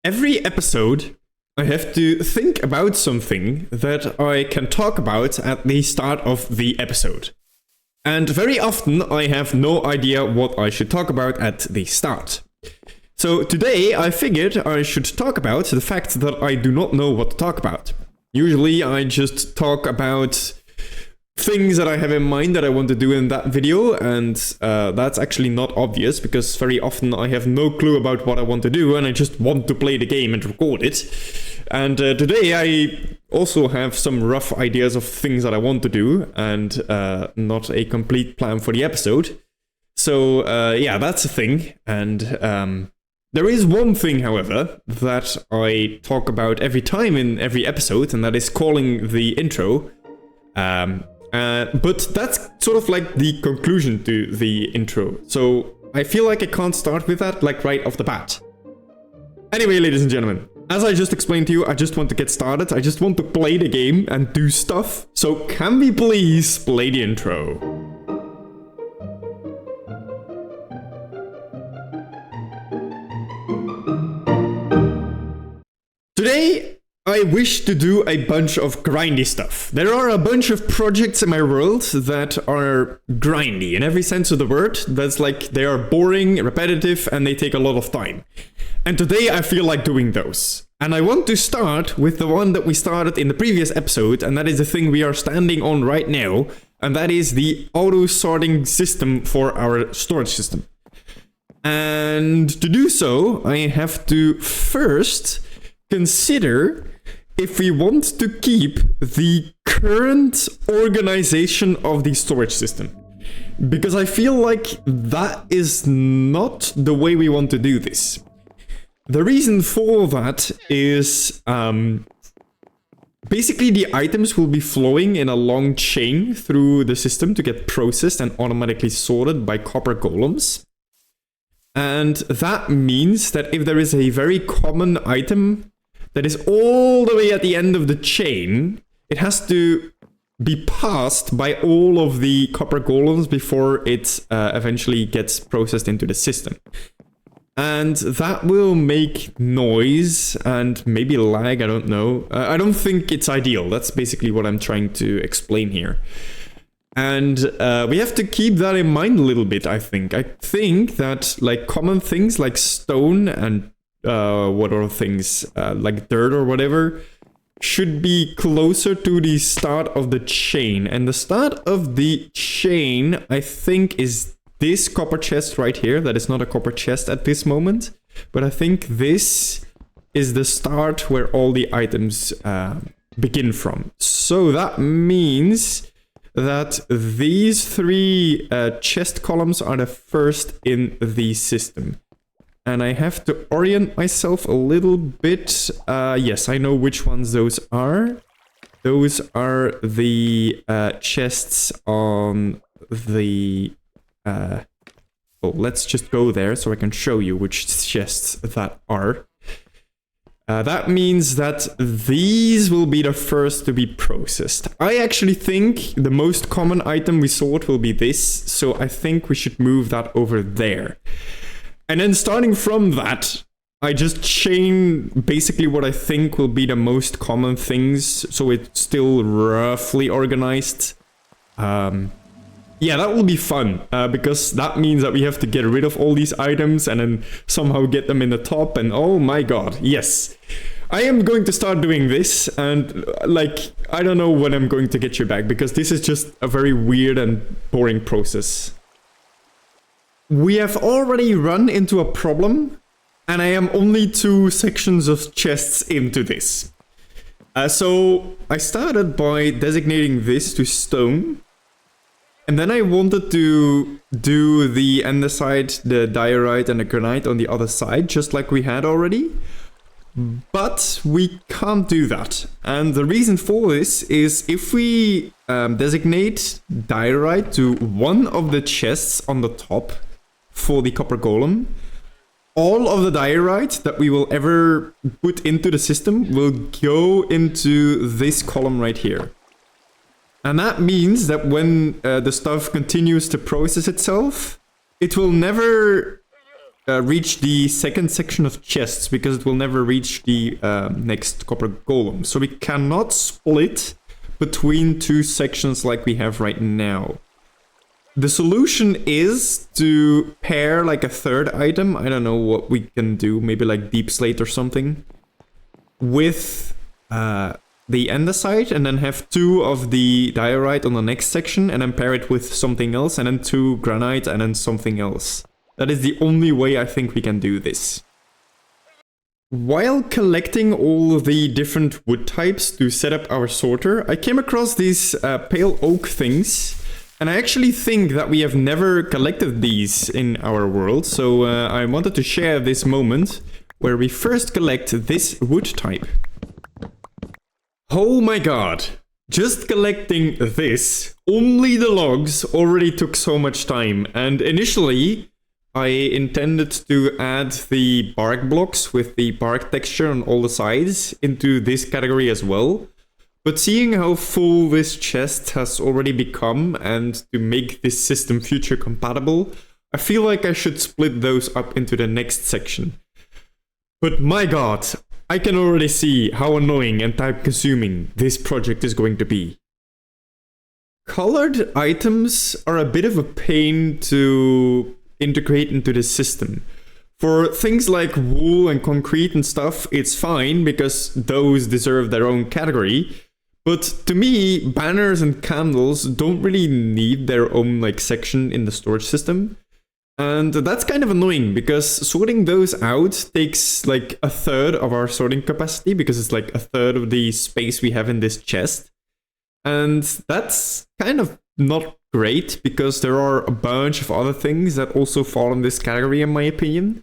Every episode, I have to think about something that I can talk about at the start of the episode. And very often, I have no idea what I should talk about at the start. So today, I figured I should talk about the fact that I do not know what to talk about. Usually, I just talk about things that I have in mind that I want to do in that video, and that's actually not obvious because very often I have no clue about what I want to do and I just want to play the game and record it. And today I also have some rough ideas of things that I want to do and not a complete plan for the episode. So yeah, that's a thing. And there is one thing, however, that I talk about every time in every episode, and that is calling the intro. But that's sort of like the conclusion to the intro. So I feel like I can't start with that like right off the bat. Anyway, ladies and gentlemen, as I just explained to you, I just want to get started. I just want to play the game and do stuff. So can we please play the intro? Today, I wish to do a bunch of grindy stuff. There are a bunch of projects in my world that are grindy in every sense of the word. That's like they are boring, repetitive, and they take a lot of time. And today I feel like doing those. And I want to start with the one that we started in the previous episode, and that is the thing we are standing on right now, and that is the auto-sorting system for our storage system. And to do so, I have to first consider if we want to keep the current organization of the storage system. Because I feel like that is not the way we want to do this. The reason for that is basically the items will be flowing in a long chain through the system to get processed and automatically sorted by copper golems. And that means that if there is a very common item that is all the way at the end of the chain, it has to be passed by all of the copper golems before it eventually gets processed into the system. And that will make noise and maybe lag, I don't know. I don't think it's ideal. That's basically what I'm trying to explain here. And we have to keep that in mind a little bit, I think. I think that like common things like stone and what are things like dirt or whatever should be closer to the start of the chain. And the start of the chain, I think, is this copper chest right here. That is not a copper chest at this moment, but I think this is the start where all the items begin from. So that means that these three chest columns are the first in the system. And I have to orient myself a little bit. Yes, I know which ones those are. Those are the chests on the... oh, let's just go there so I can show you which chests that are. That means that these will be the first to be processed. I actually think the most common item we sort will be this, so I think we should move that over there. And then starting from that, I just chain basically what I think will be the most common things, so it's still roughly organized. Yeah, that will be fun, because that means that we have to get rid of all these items and then somehow get them in the top, and oh my god, yes. I am going to start doing this, and like, I don't know when I'm going to get you back, because this is just a very weird and boring process. We have already run into a problem, and I am only 2 sections of chests into this. So I started by designating this to stone, and then I wanted to do the andesite, the diorite, and the granite on the other side, just like we had already. But we can't do that. And the reason for this is if we designate diorite to one of the chests on the top, for the copper golem, all of the diorite that we will ever put into the system will go into this column right here. And that means that when the stuff continues to process itself, it will never reach the second section of chests because it will never reach the next copper golem. So we cannot split between two sections like we have right now. The solution is to pair like a third item. I don't know what we can do, maybe like deep slate or something, with the andesite, and then have 2 of the diorite on the next section, and then pair it with something else, and then 2 granite, and then something else. That is the only way I think we can do this. While collecting all the different wood types to set up our sorter, I came across these pale oak things, and I actually think that we have never collected these in our world, so I wanted to share this moment where we first collect this wood type. Oh my god, just collecting this, only the logs, already took so much time, and initially I intended to add the bark blocks with the bark texture on all the sides into this category as well. But seeing how full this chest has already become, and to make this system future compatible, I feel like I should split those up into the next section. But my god, I can already see how annoying and time consuming this project is going to be. Colored items are a bit of a pain to integrate into the system. For things like wool and concrete and stuff, it's fine because those deserve their own category. But to me, banners and candles don't really need their own like section in the storage system. And that's kind of annoying because sorting those out takes like a third of our sorting capacity, because it's like a third of the space we have in this chest. And that's kind of not great because there are a bunch of other things that also fall in this category in my opinion.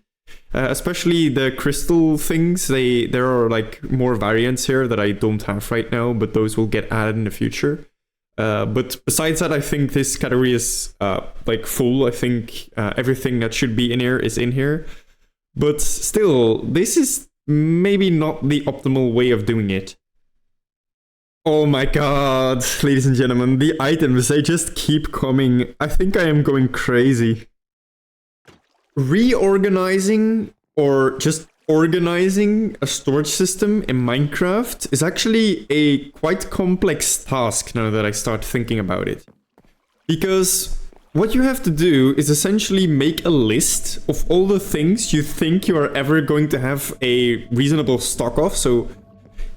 Especially the crystal things, there are like more variants here that I don't have right now, but those will get added in the future. But besides that, I think this category is like full. I think everything that should be in here is in here. But still, this is maybe not the optimal way of doing it. Oh my god, ladies and gentlemen, the items, they just keep coming. I think I am going crazy. Reorganizing or just organizing a storage system in Minecraft is actually a quite complex task now that I start thinking about it. Because what you have to do is essentially make a list of all the things you think you are ever going to have a reasonable stock of. So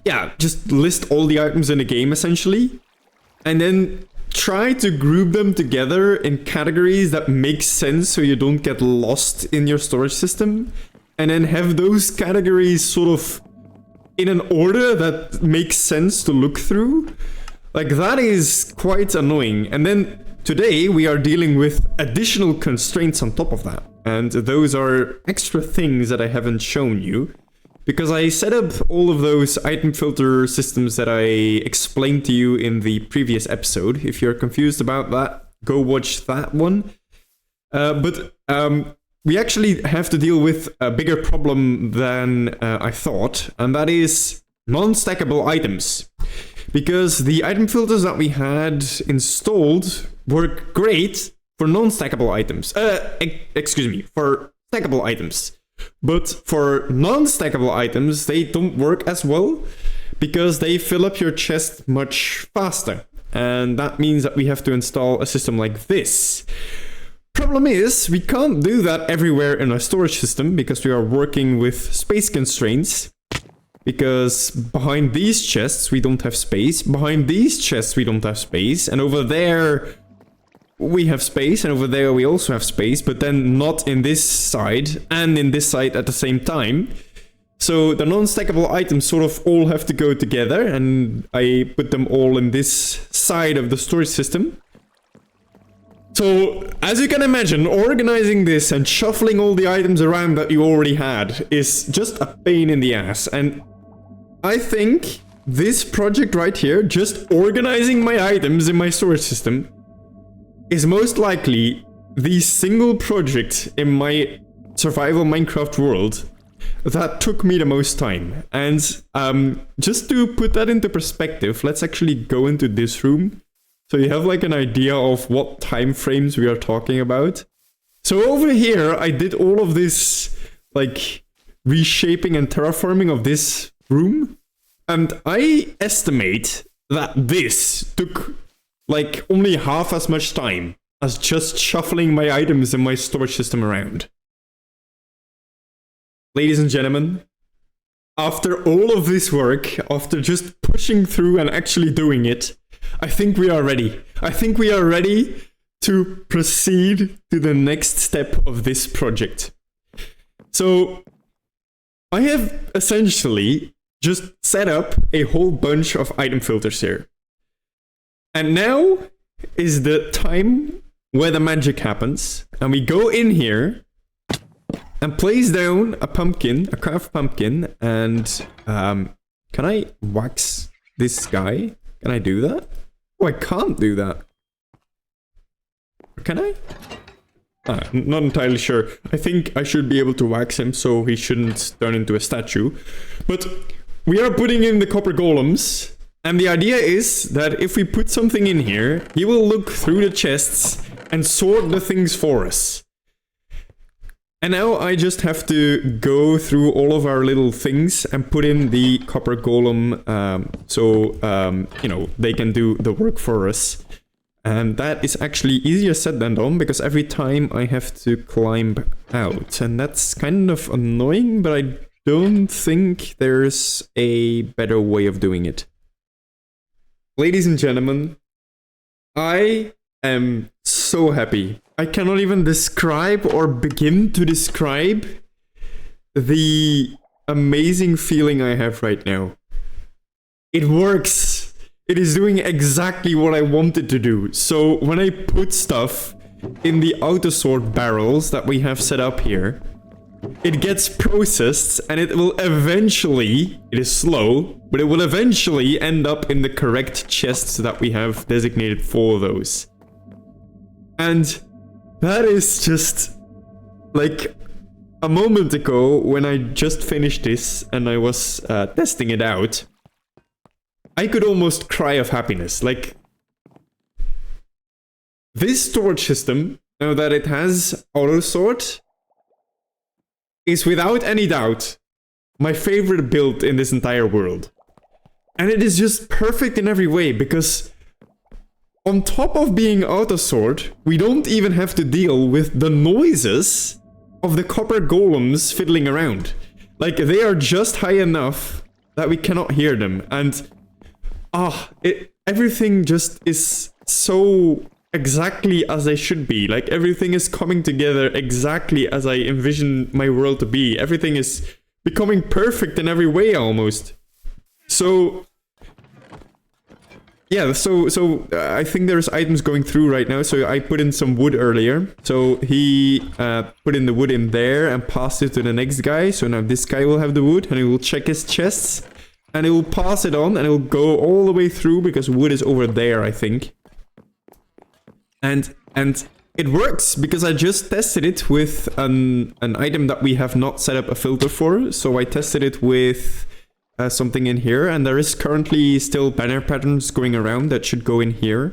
yeah, just list all the items in the game essentially. And then try to group them together in categories that make sense so you don't get lost in your storage system. And then have those categories sort of in an order that makes sense to look through. Like, that is quite annoying. And then today we are dealing with additional constraints on top of that. And those are extra things that I haven't shown you. Because I set up all of those item filter systems that I explained to you in the previous episode. If you're confused about that, go watch that one. We actually have to deal with a bigger problem than I thought, and that is non-stackable items. Because the item filters that we had installed work great for non-stackable items. For stackable items. But for non-stackable items, they don't work as well because they fill up your chest much faster. And that means that we have to install a system like this. Problem is, we can't do that everywhere in our storage system because we are working with space constraints. Because behind these chests, we don't have space. Behind these chests, we don't have space. And over there, we have space. And over there, we also have space. But then not in this side and in this side at the same time. So the non-stackable items sort of all have to go together. And I put them all in this side of the storage system. So, as you can imagine, organizing this and shuffling all the items around that you already had is just a pain in the ass. And I think this project right here, just organizing my items in my storage system, is most likely the single project in my Survival Mincreft world that took me the most time. And just to put that into perspective, let's actually go into this room. So you have like an idea of what time frames we are talking about. So over here, I did all of this, like, reshaping and terraforming of this room. And I estimate that this took, like, only half as much time as just shuffling my items in my storage system around. Ladies and gentlemen, after all of this work, after just pushing through and actually doing it, I think we are ready. I think we are ready to proceed to the next step of this project. So, I have essentially just set up a whole bunch of item filters here. And now is the time where the magic happens. And we go in here and place down a pumpkin, a craft pumpkin, and can I wax this guy? Can I do that? Oh, I can't do that. Can I? Not entirely sure. I think I should be able to wax him so he shouldn't turn into a statue. But we are putting in the copper golems, and the idea is that if we put something in here, he will look through the chests and sort the things for us. And now I just have to go through all of our little things and put in the copper golem you know, they can do the work for us. And that is actually easier said than done, because every time I have to climb out. And that's kind of annoying, but I don't think there's a better way of doing it. Ladies and gentlemen, I am so happy. I cannot even describe or begin to describe the amazing feeling I have right now. It works. It is doing exactly what I wanted to do. So when I put stuff in the autosort barrels that we have set up here, it gets processed and it will eventually, it is slow, but it will eventually end up in the correct chests that we have designated for those. And that is just like a moment ago when I just finished this and I was testing it out. I could almost cry of happiness. Like, this storage system, now that it has autosort, is without any doubt my favorite build in this entire world. And it is just perfect in every way, because on top of being autosort, we don't even have to deal with the noises of the copper golems fiddling around. Like, they are just high enough that we cannot hear them. And everything just is so exactly as they should be. Like, everything is coming together exactly as I envision my world to be. Everything is becoming perfect in every way almost. So yeah, so I think there's items going through right now. So I put in some wood earlier. So he put in the wood in there and passed it to the next guy. So now this guy will have the wood and he will check his chests. And it will pass it on and it will go all the way through because wood is over there, I think. And it works because I just tested it with an item that we have not set up a filter for. So I tested it with something in here, and there is currently still banner patterns going around that should go in here.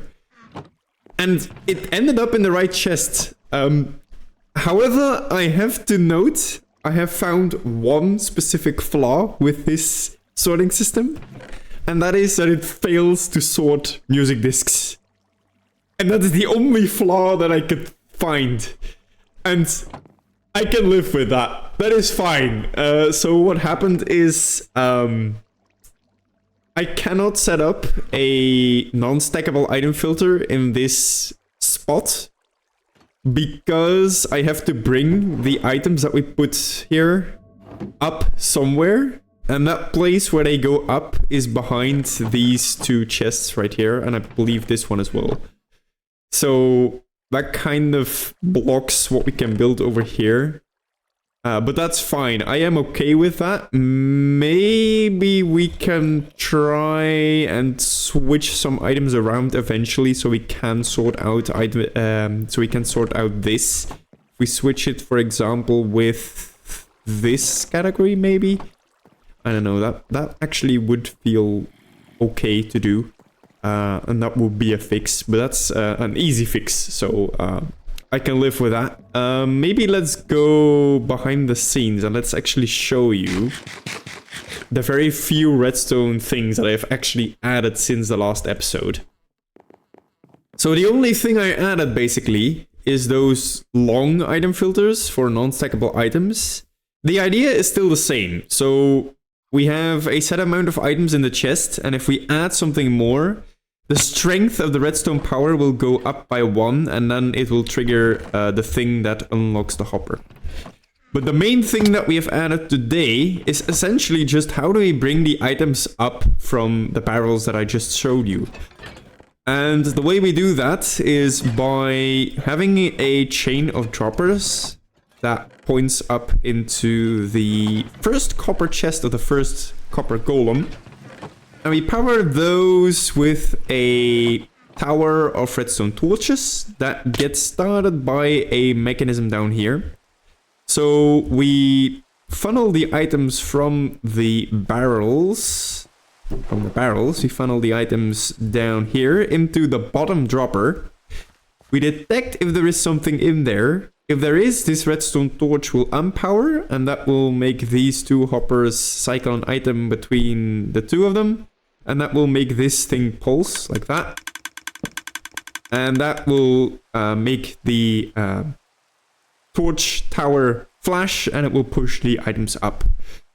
And it ended up in the right chest. However, I have to note, I have found one specific flaw with this sorting system, and that is that it fails to sort music discs. And that is the only flaw that I could find. And I can live with that. That is fine. So what happened is I cannot set up a non-stackable item filter in this spot because I have to bring the items that we put here up somewhere. And that place where they go up is behind these two chests right here, and I believe this one as well. So that kind of blocks what we can build over here. But that's fine. I am okay with that. Maybe we can try and switch some items around eventually so we can sort out this. If we switch it, for example, with this category, maybe. I don't know, that actually would feel okay to do. And that would be a fix, but that's an easy fix, so I can live with that. Maybe let's go behind the scenes and let's actually show you the very few redstone things that I've actually added since the last episode. So the only thing I added basically is those long item filters for non-stackable items. The idea is still the same. So we have a set amount of items in the chest, and if we add something more, the strength of the redstone power will go up by 1, and then it will trigger the thing that unlocks the hopper. But the main thing that we have added today is essentially just how do we bring the items up from the barrels that I just showed you. And the way we do that is by having a chain of droppers that points up into the first copper chest of the first copper golem. And we power those with a tower of redstone torches that gets started by a mechanism down here. So we funnel the items from the barrels. We funnel the items down here into the bottom dropper. We detect if there is something in there. If there is, this redstone torch will unpower, and that will make these two hoppers cycle an item between the two of them. And that will make this thing pulse, like that. And that will make the torch tower flash, and it will push the items up.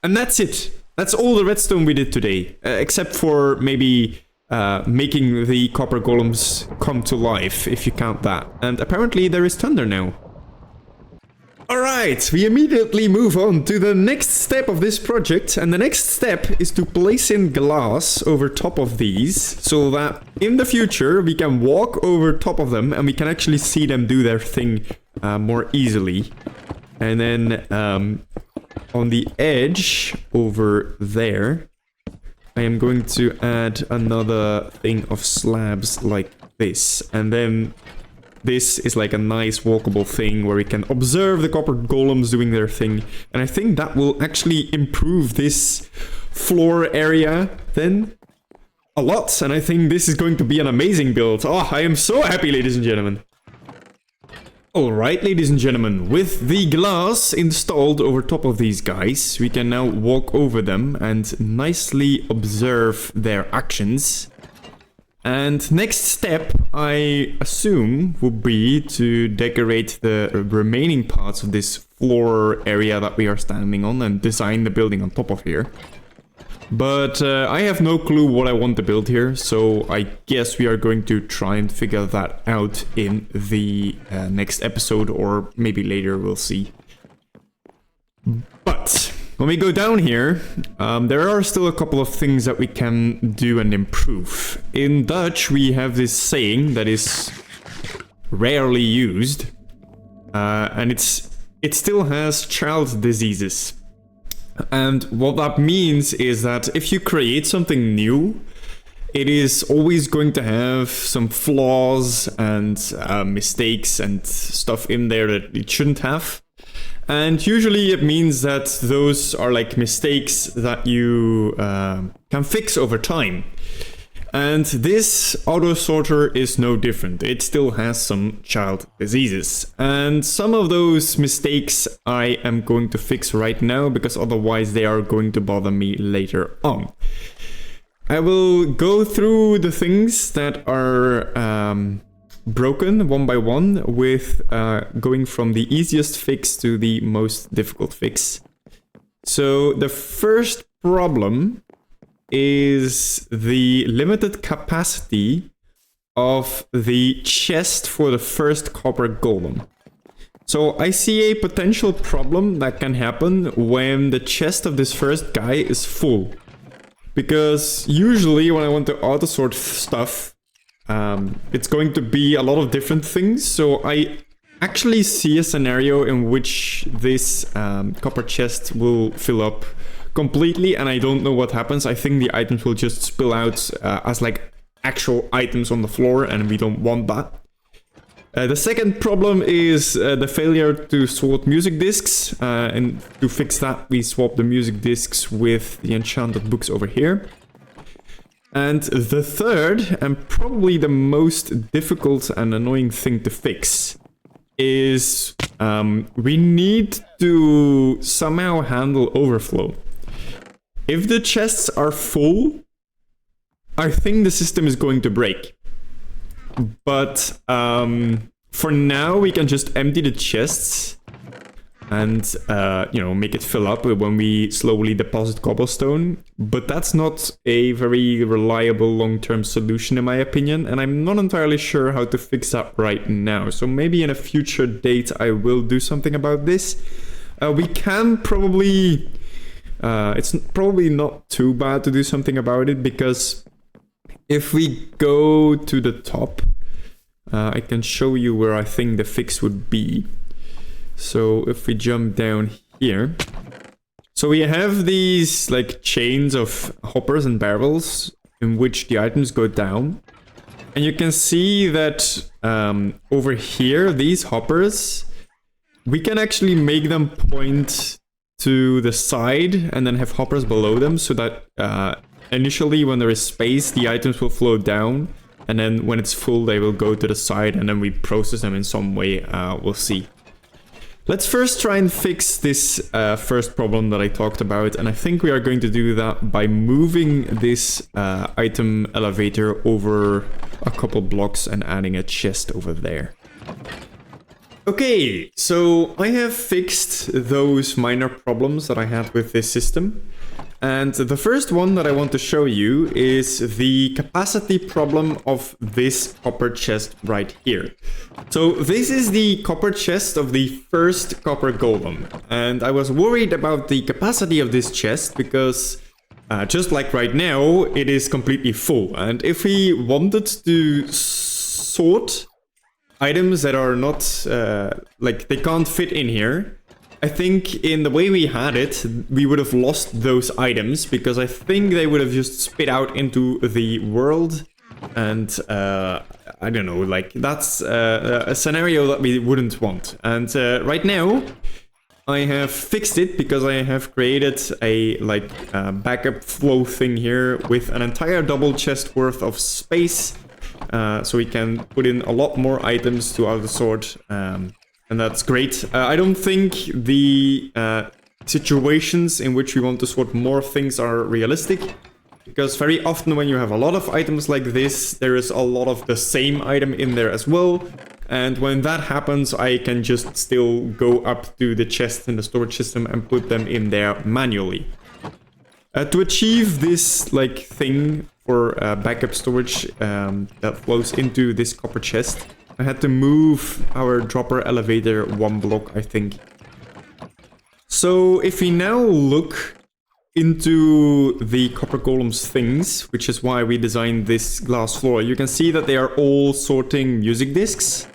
And that's it. That's all the redstone we did today, except for maybe making the copper golems come to life, if you count that. And apparently there is thunder now. Alright, we immediately move on to the next step of this project, and the next step is to place in glass over top of these, so that in the future we can walk over top of them and we can actually see them do their thing more easily. And then on the edge over there, I am going to add another thing of slabs like this. And then this is like a nice walkable thing where we can observe the copper golems doing their thing. And I think that will actually improve this floor area then a lot. And I think this is going to be an amazing build. Oh, I am so happy, ladies and gentlemen. Alright, ladies and gentlemen, with the glass installed over top of these guys, we can now walk over them and nicely observe their actions. And next step, I assume, would be to decorate the remaining parts of this floor area that we are standing on and design the building on top of here. But I have no clue what I want to build here, so I guess we are going to try and figure that out in the next episode, or maybe later, we'll see. But when we go down here, there are still a couple of things that we can do and improve. In Dutch, we have this saying that is rarely used, and it still has child diseases. And what that means is that if you create something new, it is always going to have some flaws and mistakes and stuff in there that it shouldn't have. And usually it means that those are like mistakes that you can fix over time. And this auto sorter is no different. It still has some child diseases. And some of those mistakes I am going to fix right now, because otherwise they are going to bother me later on. I will go through the things that are broken one by one, with going from the easiest fix to the most difficult fix. So the first problem is the limited capacity of the chest for the first copper golem. So I see a potential problem that can happen when the chest of this first guy is full. Because usually when I want to auto-sort stuff, it's going to be a lot of different things. So I actually see a scenario in which this copper chest will fill up completely, and I don't know what happens. I think the items will just spill out as like actual items on the floor, and we don't want that. The second problem is the failure to sort music discs, and to fix that we swap the music discs with the enchanted books over here. And the third, and probably the most difficult and annoying thing to fix, is we need to somehow handle overflow. If the chests are full, I think the system is going to break. But for now, we can just empty the chests and you know, make it fill up when we slowly deposit cobblestone. But that's not a very reliable long-term solution in my opinion, and I'm not entirely sure how to fix that right now. So maybe in a future date I will do something about this. We can probably it's probably not too bad to do something about it, because if we go to the top, I can show you where I think the fix would be. So if we jump down here, so we have these like chains of hoppers and barrels in which the items go down. And you can see that over here, these hoppers, we can actually make them point to the side and then have hoppers below them, so that initially when there is space, the items will flow down. And then when it's full, they will go to the side, and then we process them in some way. We'll see. Let's first try and fix this first problem that I talked about, and I think we are going to do that by moving this item elevator over a couple blocks and adding a chest over there. Okay, so I have fixed those minor problems that I had with this system. And the first one that I want to show you is the capacity problem of this copper chest right here. So this is the copper chest of the first copper golem. And I was worried about the capacity of this chest because just like right now, it is completely full. And if we wanted to sort items that are not, like they can't fit in here, I think in the way we had it, we would have lost those items, because I think they would have just spit out into the world. And I don't know, like that's a scenario that we wouldn't want. And right now, I have fixed it because I have created a like backup flow thing here with an entire double chest worth of space. So we can put in a lot more items to autosort. And that's great. I don't think the situations in which we want to sort more things are realistic, because very often when you have a lot of items like this, there is a lot of the same item in there as well. And when that happens, I can just still go up to the chests in the storage system and put them in there manually. To achieve this like thing for backup storage that flows into this copper chest, I had to move our dropper elevator one block, I think. So if we now look into the copper golems things, which is why we designed this glass floor, you can see that they are all sorting music discs.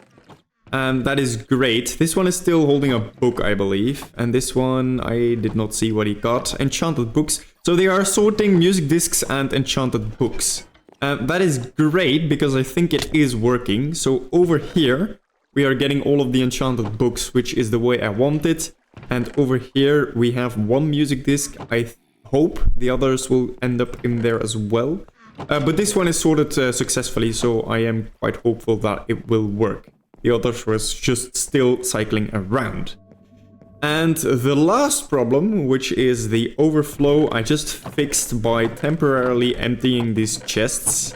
And that is great. This one is still holding a book, I believe. And this one, I did not see what he got. Enchanted books. So they are sorting music discs and enchanted books. That is great, because I think it is working. So over here, we are getting all of the enchanted books, which is the way I want it. And over here, we have one music disc. I hope the others will end up in there as well. But this one is sorted successfully, so I am quite hopeful that it will work. The others was just still cycling around. And the last problem, which is the overflow, I just fixed by temporarily emptying these chests.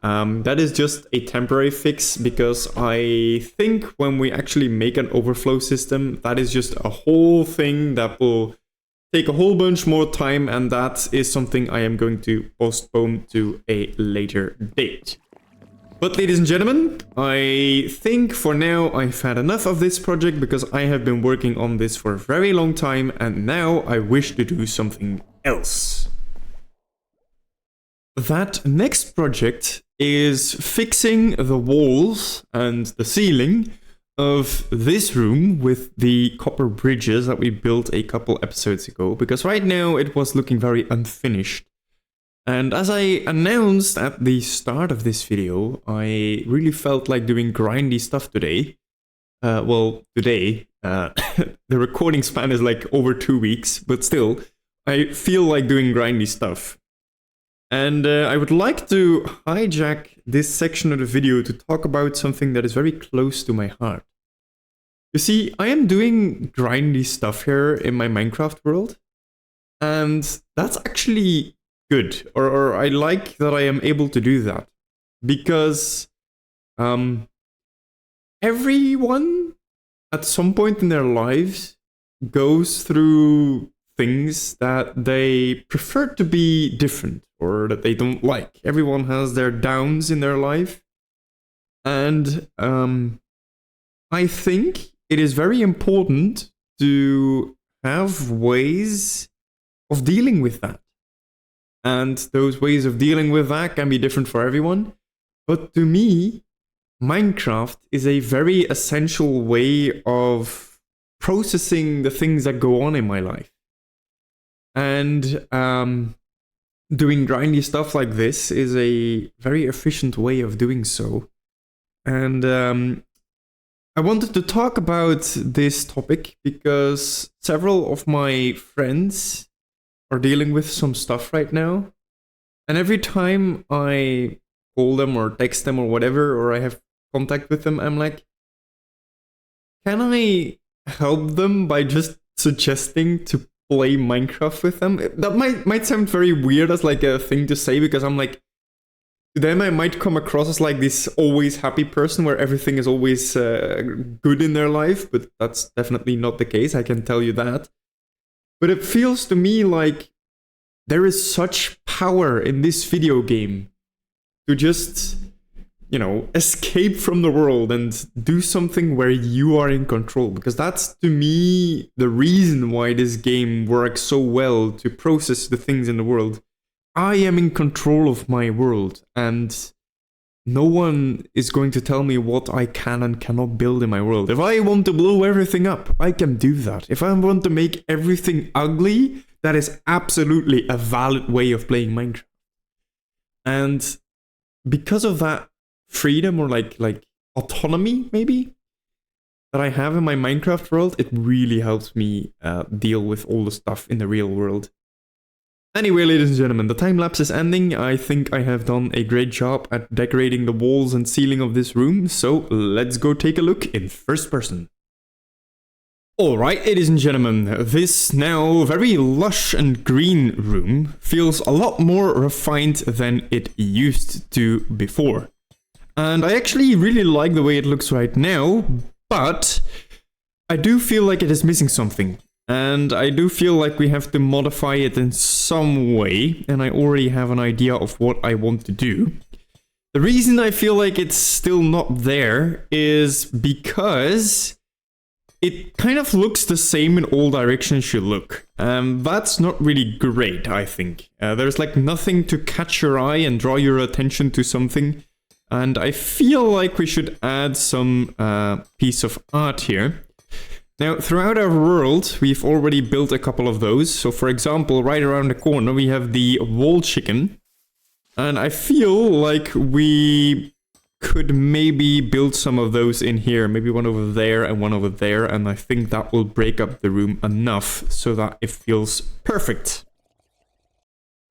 That is just a temporary fix, because I think when we actually make an overflow system, that is just a whole thing that will take a whole bunch more time, and that is something I am going to postpone to a later date. But ladies and gentlemen, I think for now I've had enough of this project, because I have been working on this for a very long time, and now I wish to do something else. That next project is fixing the walls and the ceiling of this room with the copper bridges that we built a couple episodes ago, because right now it was looking very unfinished. And as I announced at the start of this video, I really felt like doing grindy stuff today. Today, the recording span is like over 2 weeks, but still, I feel like doing grindy stuff. And I would like to hijack this section of the video to talk about something that is very close to my heart. You see, I am doing grindy stuff here in my Minecraft world, and that's actually good, or I like that I am able to do that, because everyone at some point in their lives goes through things that they prefer to be different or that they don't like. Everyone has their downs in their life, and I think it is very important to have ways of dealing with that. And those ways of dealing with that can be different for everyone. But to me, Minecraft is a very essential way of processing the things that go on in my life. And doing grindy stuff like this is a very efficient way of doing so. And I wanted to talk about this topic because several of my friends are dealing with some stuff right now. And every time I call them or text them or whatever, or I have contact with them, I'm like, can I help them by just suggesting to play Minecraft with them? That might sound very weird as like a thing to say, because I'm like, to them I might come across as like this always happy person where everything is always good in their life, but that's definitely not the case, I can tell you that. But it feels to me like there is such power in this video game to just, you know, escape from the world and do something where you are in control. Because that's, to me, the reason why this game works so well to process the things in the world. I am in control of my world, and no one is going to tell me what I can and cannot build in my world. If I want to blow everything up, I can do that. If I want to make everything ugly, that is absolutely a valid way of playing Minecraft. And because of that freedom, or like autonomy maybe, that I have in my Minecraft world, it really helps me deal with all the stuff in the real world. Anyway, ladies and gentlemen, the time lapse is ending. I think I have done a great job at decorating the walls and ceiling of this room, so let's go take a look in first person. Alright, ladies and gentlemen, this now very lush and green room feels a lot more refined than it used to before. And I actually really like the way it looks right now, but I do feel like it is missing something. And I do feel like we have to modify it in some way, and I already have an idea of what I want to do. The reason I feel like it's still not there is because it kind of looks the same in all directions you look. That's not really great, I think. There's like nothing to catch your eye and draw your attention to something. And I feel like we should add some piece of art here. Now, throughout our world, we've already built a couple of those. So for example, right around the corner, we have the wall chicken. And I feel like we could maybe build some of those in here. Maybe one over there and one over there. And I think that will break up the room enough so that it feels perfect.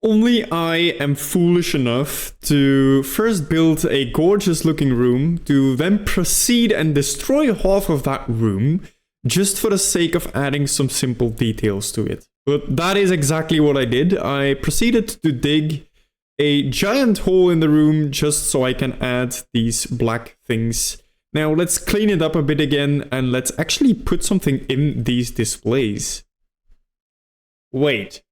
Only I am foolish enough to first build a gorgeous looking room, to then proceed and destroy half of that room, just for the sake of adding some simple details to it. But that is exactly what I did. I proceeded to dig a giant hole in the room just so I can add these black things. Now let's clean it up a bit again, and let's actually put something in these displays. Wait,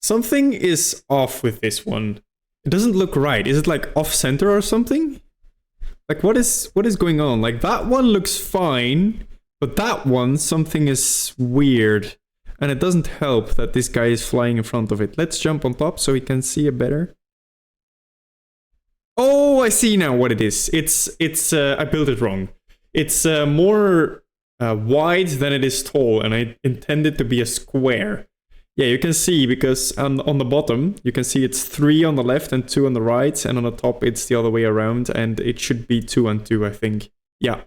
something is off with this one. It doesn't look right. Is it like off center or something? Like what is going on? Like that one looks fine, but that one, something is weird. And it doesn't help that this guy is flying in front of it. Let's jump on top so we can see it better. Oh, I see now what it is. It's I built it wrong. It's more wide than it is tall, and I intend it to be a square. Yeah, you can see, because on the bottom, you can see it's 3 on the left and 2 on the right, and on the top it's the other way around, and it should be 2 and 2, I think. Yeah.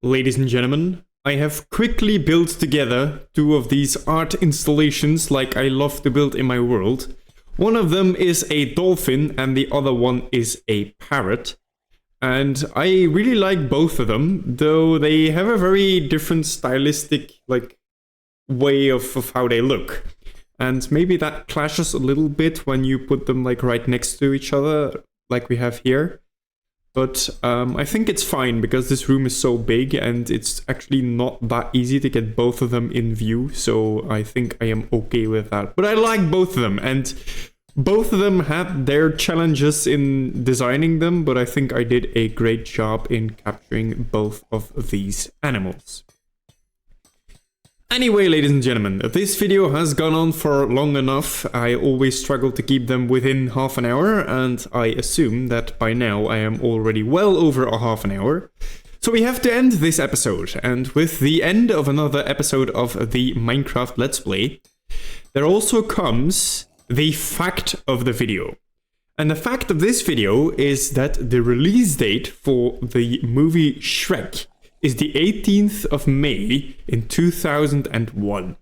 Ladies and gentlemen, I have quickly built together 2 of these art installations like I love to build in my world. One of them is a dolphin and the other one is a parrot. And I really like both of them, though they have a very different stylistic way of how they look. And maybe that clashes a little bit when you put them right next to each other, like we have here. But I think it's fine because this room is so big and it's actually not that easy to get both of them in view. So I think I am okay with that. But I like both of them, and both of them had their challenges in designing them, but I think I did a great job in capturing both of these animals. Anyway, ladies and gentlemen, this video has gone on for long enough. I always struggle to keep them within half an hour, and I assume that by now I am already well over a half an hour. So we have to end this episode, and with the end of another episode of the Minecraft Let's Play, there also comes the fact of the video. And the fact of this video is that the release date for the movie Shrek is the 18th of May in 2001.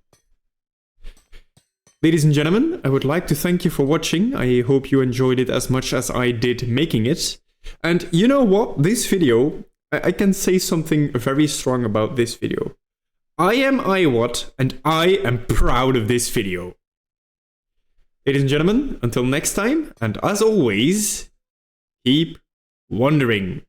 Ladies and gentlemen, I would like to thank you for watching. I hope you enjoyed it as much as I did making it. And you know what? This video, I can say something very strong about this video. I am Iwat, and I am proud of this video. Ladies and gentlemen, until next time, and as always, keep wondering.